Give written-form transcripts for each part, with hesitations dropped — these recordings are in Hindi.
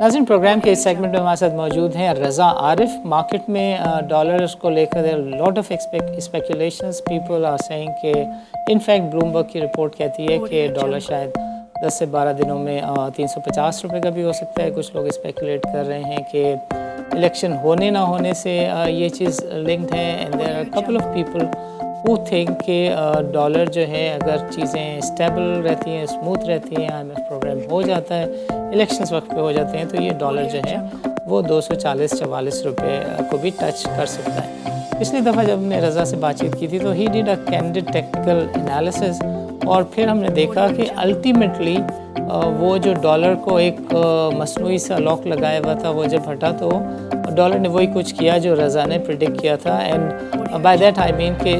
नाज़रीन, प्रोग्राम के इस सेगमेंट में हमारे साथ मौजूद हैं रज़ा आरिफ। मार्केट में डॉलर्स को लेकर lot of speculations, people are saying कि इनफैक्ट ब्लूमबर्ग की रिपोर्ट कहती है कि डॉलर शायद 10 से 12 दिनों में 350 रुपये का भी हो सकता है। कुछ लोग स्पेकुलेट कर रहे हैं कि इलेक्शन होने ना होने से ये चीज़ लिंक्ड है। And there are couple of people who think कि डॉलर जो है, अगर चीज़ें स्टेबल रहती हैं, स्मूथ रहती हैं, IMF प्रोग्राम हो जाता है, इलेक्शंस वक्त पे हो जाते हैं, तो ये डॉलर जो है वो 240-44 रुपये को भी टच कर सकता है। पिछली दफ़ा जब हमने रज़ा से बातचीत की थी तो he did a candid technical analysis, और फिर हमने देखा कि अल्टीमेटली वो जो डॉलर को एक मसनूई सा लॉक लगाया हुआ था, वो जब हटा तो डॉलर ने वही कुछ किया जो रज़ा ने प्रिडिक्ट किया था। And by that I mean कि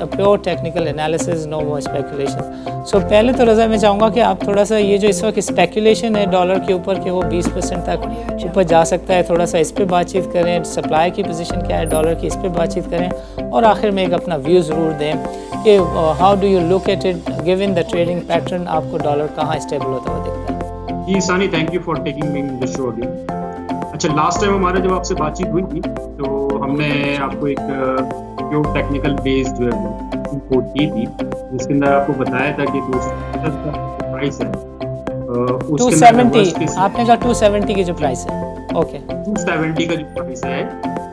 प्योर टेक्निकल एनालिसिस, नो मोर स्पेकुलेशन। सो पहले तो रज़ा मैं चाहूँगा कि आप थोड़ा सा ये जो इस वक्त स्पेकुलेशन है डॉलर के ऊपर कि वो 20% तक ऊपर जा सकता है, थोड़ा सा इस पर बातचीत करें। सप्लाई की पोजीशन क्या है डॉलर की, इस पर बातचीत करें, और आखिर में एक अपना व्यू ज़रूर दें कि how do you look at it given the trading pattern, आपको डॉलर कहाँ स्टेबल होता हुआ दिखता है? जी सानी, thank you for taking me in the show again. अच्छा, लास्ट टाइम हमारे जब आपसे बातचीत हुई थी तो हमने आपको एक जो टेक्निकल बेस जो है वो कोट की थी, जिसके अंदर आपको बताया था कि 270 का प्राइस है, 270 आपने कहा 270 की जो प्राइस है, ओके 270 का जो प्राइस है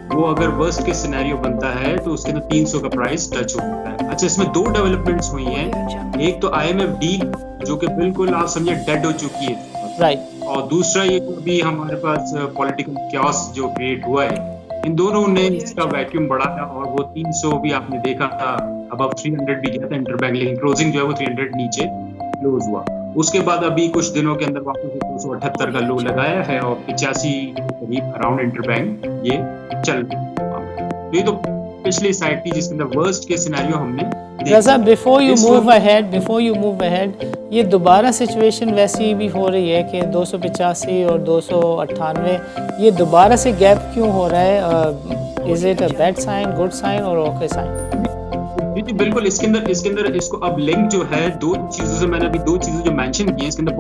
वो अगर वर्स्ट के सिनेरियो बनता है तो उसके अंदर 300 का प्राइस टच हो सकता है। अच्छा, इसमें दो डेवलपमेंट्स हुई हैं, एक तो IMF डील जो कि बिल्कुल आप समझे डेड हो चुकी है, राइट, और दूसरा ये भी हमारे पास पॉलिटिकल क्यास जो क्रिएट हुआ है। इन दोनों ने इसका वैक्यूम बढ़ाया और वो 300 भी आपने देखा था, अब 300 भी गया था इंटरबैंक, लेकिन क्लोजिंग जो है वो 300 नीचे क्लोज हुआ। उसके बाद अभी कुछ दिनों के अंदर वापस 278 का लो लगाया है और 85 के करीब अराउंड इंटरबैंक ये चल रहा है। ये तो पिछली साइड थी जिसके अंदर वर्स्ट के सिनेरियो हमने रज़ा, बिफोर यू मूव अहेड, ये दोबारा सिचुएशन वैसी भी हो रही है कि 285 और 298 ये दोबारा से गैप क्यों हो रहा है? Is it a bad sign, good sign और ओके साइन? जी बिल्कुल, इसके अंदर इसको अब लिंक जो है दो चीजों से, मैंने अभी दो चीजें जो मेंशन की हैं, इसके अंदर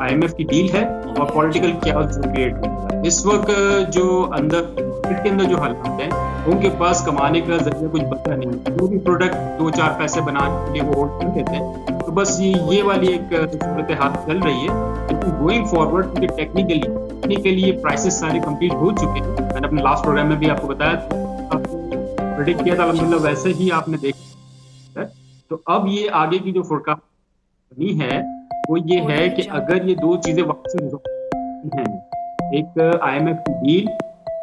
IMF की डील है और पॉलिटिकल क्यास जो क्रिएट हुआ है। इस वक्त जो अंदर के अंदर जो हालात हैं, उनके पास कमाने का जरिया कुछ बचा नहीं, जो भी प्रोडक्ट 2-4 पैसे बनाने के लिए वो होल्ड कर देते हैं। तो बस ये वाली एक सूरत हाल चल रही है। लेकिन गोइंग फॉरवर्ड क्योंकि टेक्निकली ये प्राइसेस सारे कंप्लीट हो चुके हैं। मैंने अपने लास्ट प्रोग्राम में भी आपको बताया, आपको प्रेडिक्ट किया था, अल्हम्दुलिल्लाह वैसे ही आपने देखा। तो अब ये आगे की जो फोरकास्ट करनी है वो ये है कि अगर ये दो चीजें वापस हैं, एक IMF की डील,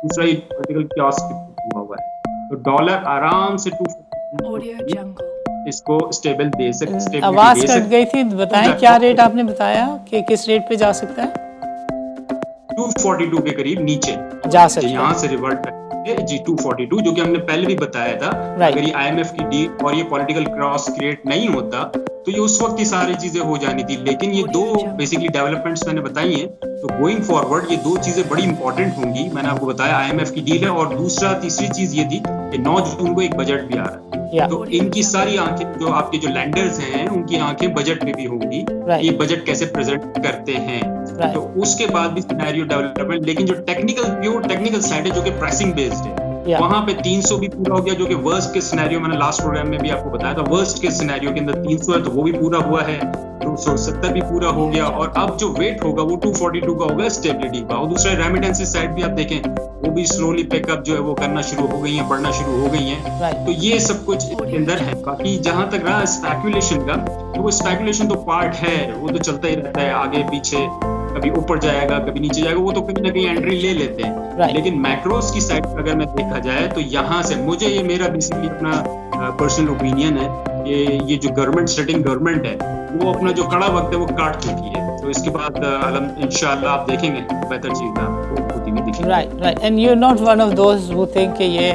दूसरा ये पॉलिटिकल क्यास हुआ है, तो डॉलर आराम से 2 इसको स्टेबल दे सकते। आवाज कट गई थी, बताएं क्या रेट आपने बताया कि किस रेट पे जा सकता है? 242 के करीब नीचे जा सकता है, यहाँ से रिवर्ट जी 242, जो कि हमने पहले भी बताया था। अगर ये IMF की डील और ये पॉलिटिकल क्रॉस क्रिएट नहीं होता तो ये उस वक्त ही सारी चीजें हो जानी थी। लेकिन ये दो बेसिकली डेवलपमेंट्स मैंने बताई हैं, तो गोइंग फॉरवर्ड ये दो चीजें बड़ी इंपॉर्टेंट होंगी। मैंने आपको बताया IMF की डील है, और तीसरी चीज ये थी कि 9 जून को एक बजट भी आ रहा है। तो इनकी सारी आंखें, जो आपके जो लैंडर्स हैं, उनकी आंखें बजट पे भी होंगी, ये बजट कैसे प्रेजेंट करते हैं। तो उसके बाद भी सिनेरियो डेवलपमेंट, लेकिन जो प्योर टेक्निकल साइड है जो कि प्राइसिंग बेस्ड है, वहां पे 300 भी पूरा हो गया, जो कि वर्स्ट के सिनेरियो, मैंने लास्ट प्रोग्राम में भी आपको बताया था, वर्स्ट के सिनेरियो के अंदर 300 है, तो वो भी पूरा हुआ है, 270 भी पूरा हो गया, और अब जो वेट होगा वो 242 का होगा स्टेबिलिटी का। और दूसरा रेमिटेंसेस साइड भी आप देखें, वो भी स्लोली पिकअप जो है वो करना शुरू हो गई है, बढ़ना शुरू हो गई है। तो ये सब कुछ इसके अंदर है। बाकी जहां तक रहा स्पेकुलेशन का, तो वो स्पेकुलेशन तो पार्ट है, वो तो चलता ही रहता है, आगे पीछे, कभी ऊपर जाएगा कभी नीचे जाएगा, वो तो कहीं ना कहीं एंट्री ले लेते हैं। लेकिन मैक्रोस की साइड अगर मैं देखा जाए तो यहाँ से मुझे, ये मेरा बेसिकली अपना पर्सनल ओपिनियन है, ये जो सिटिंग गवर्नमेंट है वो अपना जो कड़ा वक्त है वो काट चुकी है। तो इसके बाद इंशाल्लाह आप देखेंगे बेहतर चीज़ आपको होती हुई दिखेगी। Right, and you are not one of those who think कि ये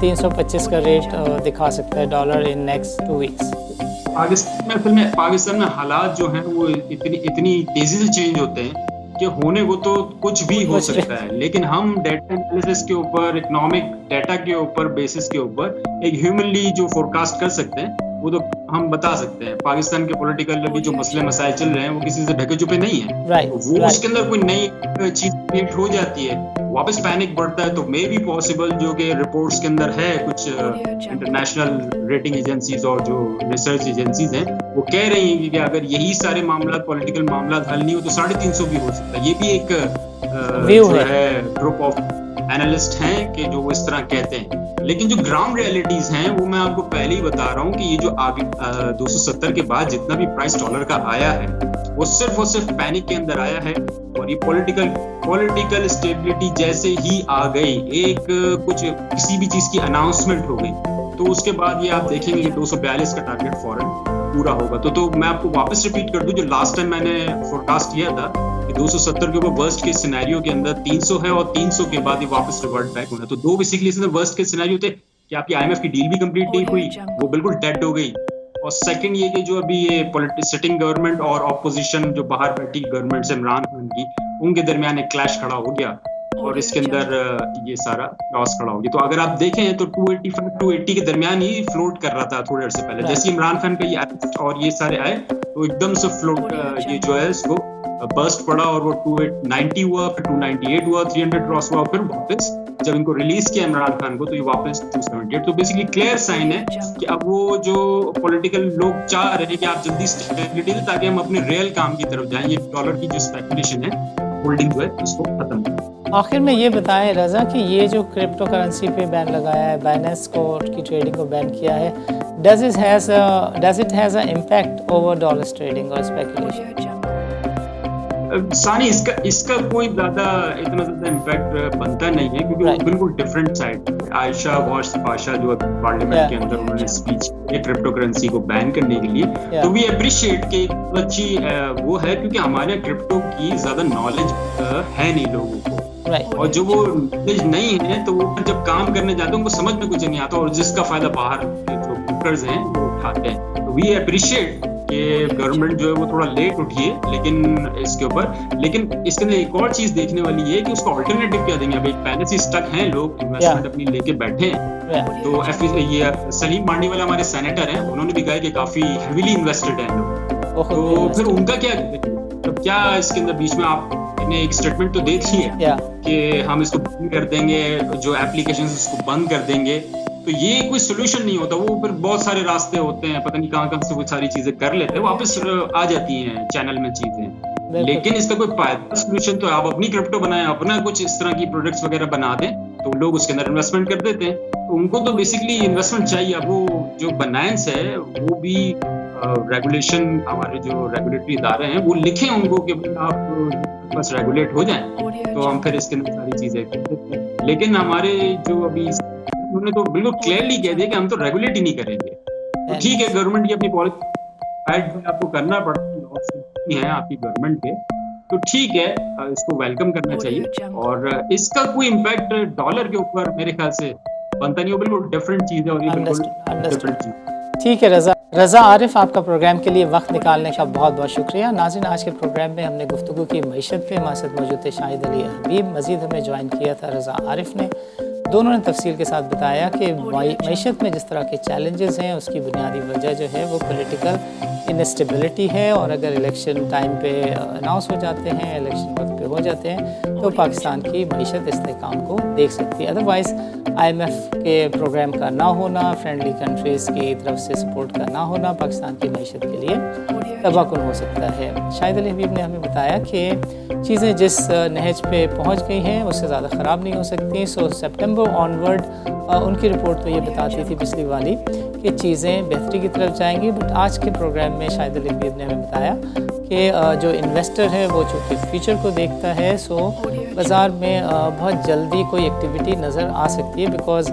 325 का रेट दिखा सकता है dollar in next 2 weeks. Pakistan में हालात जो हैं वो इतनी तेजी से चेंज होते हैं कि होने को तो कुछ भी हो सकता है, लेकिन हम डेटा एनालिसिस के ऊपर, इकोनॉमिक डेटा के ऊपर, बेसिस के ऊपर एक ह्यूमनली जो फोरकास्ट कर सकते हैं वो तो हम बता सकते हैं। पाकिस्तान के पॉलिटिकल अभी जो मसले मसाइल चल रहे हैं वो किसी से ढके छुपे नहीं है। तो वो उसके अंदर कोई नई चीज क्रिएट हो जाती है, वापस पैनिक बढ़ता है, तो मे बी पॉसिबल जो कि रिपोर्ट्स के अंदर है, कुछ इंटरनेशनल रेटिंग एजेंसीज और जो रिसर्च एजेंसीज हैं वो कह रही हैं कि अगर यही सारे मामला पॉलिटिकल मामला हल नहीं हो तो 350 भी हो सकता है। ये भी एक जो है ग्रुप ऑफ एनालिस्ट हैं कि जो वो इस तरह कहते हैं। लेकिन जो ग्राउंड रियलिटीज हैं वो मैं आपको पहले ही बता रहा हूँ कि ये जो आगे 270 के बाद जितना भी प्राइस डॉलर का आया है वो सिर्फ और सिर्फ पैनिक के अंदर आया है। और ये पॉलिटिकल स्टेबिलिटी जैसे ही आ गई, एक कुछ किसी भी चीज की अनाउंसमेंट हो गई, तो उसके बाद ये आप देखेंगे कि 242 का टारगेट फौरन पूरा होगा। तो मैं आपको वापस रिपीट कर दूं, जो लास्ट टाइम मैंने फोरकास्ट किया था कि 270 के ऊपर वर्स्ट केस सिनेरियो के अंदर 300 है और 300 के बाद ये वापस रिवर्ट बैक होना। तो दो बेसिकली इसमें वर्स्ट केस सिनेरियो थे कि आपकी IMF की डील भी कंप्लीट नहीं हुई, वो बिल्कुल डेड हो गई, और सेकंड ये कि जो अभी ये सिटिंग गवर्नमेंट और ऑपोजिशन जो बाहर बैठी गवर्नमेंट से इमरान खान की, उनके दरमियान एक क्लैश खड़ा हो गया और इसके अंदर ये सारा लॉस खड़ा हो गया। तो अगर आप देखें तो 285-280 के दरमियान ही फ्लोट कर रहा था थोड़ी देर से पहले। जैसे इमरान खान का ये अरेस्ट और ये सारे आए तो एकदम से फ्लोट ये जो है इसको बर्स्ट पड़ा और वो 290 हुआ, फिर 298 हुआ, 300 क्रॉस हुआ, फिर वापस जब इनको रिलीज किया इमरान खान को तो ये वापस 278। तो बेसिकली क्लियर साइन है कि अब वो जो पॉलिटिकल लोग चाह रहे हैं कि आप जल्दी स्टेबिलिटी दें ताकि हम अपने रियल काम की तरफ जाएं। ये डॉलर की जो स्पेकुलेशन है, होल्डिंग जो है, इसको खत्म करें। आखिर में ये बताएं रजा कि ये जो क्रिप्टो करेंसी पे बैन लगाया है, बाइनेंस को की ट्रेडिंग को बैन किया है, does it has a impact over dollars trading और स्पेकुलेशन? सानी इसका कोई इतना ज्यादा इम्पैक्ट बनता नहीं है क्योंकि वो बिल्कुल डिफरेंट साइड है। आयशा वॉश पाशा जो पार्लियामेंट के अंदर उन्होंने स्पीच की क्रिप्टो करेंसी को बैन करने के लिए, तो वी अप्रिशिएट कि अच्छी वो है क्योंकि हमारे क्रिप्टो की ज्यादा नॉलेज है नहीं लोगों को, और जो वो नॉलेज नहीं है तो वो जब काम करने जाते हैं उनको समझ में कुछ नहीं आता और जिसका फायदा बाहर के जो ब्रोकर्स हैं वो उठाते हैं। तो वी अप्रिशिएट कि गवर्नमेंट जो है वो थोड़ा लेट उठी है लेकिन इसके ऊपर, लेकिन इसके अंदर एक और चीज देखने वाली है कि उसका ऑल्टरनेटिव क्या देंगे। अभी पहले से स्टक हैं लोग, इन्वेस्टमेंट अपनी लेके बैठे हैं। तो ये सलीम मांडीवाला हमारे सेनेटर हैं, उन्होंने भी कहा कि काफी हेवीली इन्वेस्टेड हैं लोग, तो फिर उनका क्या, तो क्या इसके अंदर बीच में आपने एक स्टेटमेंट तो दे दी है कि हम इसको बंद कर देंगे, जो एप्लीकेशन उसको बंद कर देंगे, तो ये कोई सोल्यूशन नहीं होता। वो फिर बहुत सारे रास्ते होते हैं, पता नहीं कहाँ से वो सारी चीजें कर लेते हैं, वापस आ जाती हैं चैनल में चीजें। लेकिन इसका कोई फायदा सोल्यूशन तो आप अपनी क्रिप्टो बनाएं, अपना कुछ इस तरह की प्रोडक्ट्स वगैरह बना दें तो लोग उसके अंदर इन्वेस्टमेंट कर देते हैं। तो उनको तो बेसिकली इन्वेस्टमेंट चाहिए। अब वो जो बनायंस है वो भी रेगुलेशन, हमारे जो रेगुलेटरी इदारे हैं वो लिखें उनको कि आप बस रेगुलेट हो जाएं, तो हम फिर इसके अंदर सारी चीजें कर देते हैं। लेकिन हमारे जो अभी उन्होंने तो बिल्कुल क्लियरली कह दिया कि हम तो रेगुलेट ही नहीं करेंगे। तो ठीक है, गवर्नमेंट की अपनी पॉलिसी आपको करना पड़ता है आपकी गवर्नमेंट के, तो ठीक है, इसको वेलकम करना चाहिए। और इसका कोई इम्पैक्ट डॉलर के ऊपर मेरे ख्याल से बनता नहीं हो, बिल्कुल डिफरेंट चीज है और ये बिल्कुल डिफरेंट चीज। ठीक है रजा आरिफ, आपका प्रोग्राम के लिए वक्त निकालने का बहुत बहुत शुक्रिया। नाज़रीन, आज के प्रोग्राम में हमने गुफ्तगू की मईशत पे, हमारे साथ मौजूद थे शाहिद अली हबीब, मज़ीद हमें ज्वाइन किया था रजा आरिफ ने। दोनों ने तफसील के साथ बताया कि मईशत में जिस तरह के चैलेंजेस हैं उसकी बुनियादी वजह जो है वो पॉलिटिकल इनस्टेबिलिटी है, और अगर इलेक्शन टाइम पे अनाउंस हो जाते हैं, इलेक्शन वक्त पे हो जाते हैं, तो पाकिस्तान की मईशत इस्तेहकाम को देख सकती है। अदरवाइज़ IMF के प्रोग्राम का ना होना, फ्रेंडली कंट्रीज़ की तरफ से सपोर्ट का ना होना पाकिस्तान की मईशत के लिए तबाहकुन हो सकता है। शाहिद अली हबीब ने हमें बताया कि चीज़ें जिस नहज पे पहुंच गई हैं उससे ज़्यादा ख़राब नहीं हो सकती। सो सितंबर ऑनवर्ड उनकी रिपोर्ट तो ये बताती थी पिछली वाली कि चीज़ें बेहतरी की तरफ जाएंगी। बट आज के प्रोग्राम में शाहिद अली हबीब ने हमें बताया कि जो इन्वेस्टर है वो चूँकि फ्यूचर को देखता है, सो बाज़ार में बहुत जल्दी कोई एक्टिविटी नज़र आ सकती है, बिकॉज़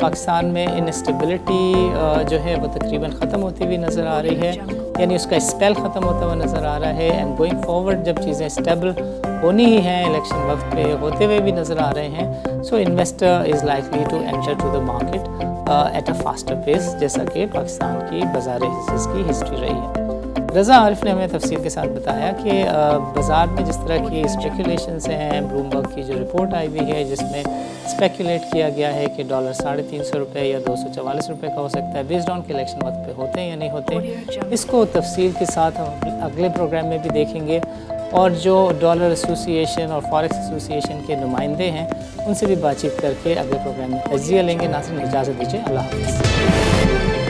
पाकिस्तान में इनस्टेबिलिटी जो है वो तकरीबन ख़त्म होती हुई नज़र आ रही है, यानी उसका स्पेल ख़त्म होता हुआ नज़र आ रहा है। एंड गोइंग फॉरवर्ड जब चीज़ें स्टेबल होनी ही हैं, इलेक्शन वक्त पे होते हुए भी नज़र आ रहे हैं, so investor is likely to enter to the market at a faster pace, जैसा कि पाकिस्तान की बाज़ार हिस्से की हिस्ट्री रही है। रज़ा आरिफ ने हमें तफसील के साथ बताया कि बाज़ार में जिस तरह की स्पेकुलेशंस हैं, ब्लूमबर्ग की जो रिपोर्ट आई हुई है जिसमें स्पेकुलेट किया गया है कि डॉलर 350 रुपये या 244 रुपये का हो सकता है बेस्ड ऑन के इलेक्शन वक्त पे होते हैं या नहीं होते। इसको तफसील के साथ हम अगले प्रोग्राम में भी देखेंगे और जो डॉलर एसोसिएशन और फॉरेक्स एसोसिएशन के नुमाइंदे हैं उनसे भी बातचीत करके अगले प्रोग्राम में तजिया लेंगे। नाज़रीन इजाज़त दीजिए, अल्लाह हाफ़िज़।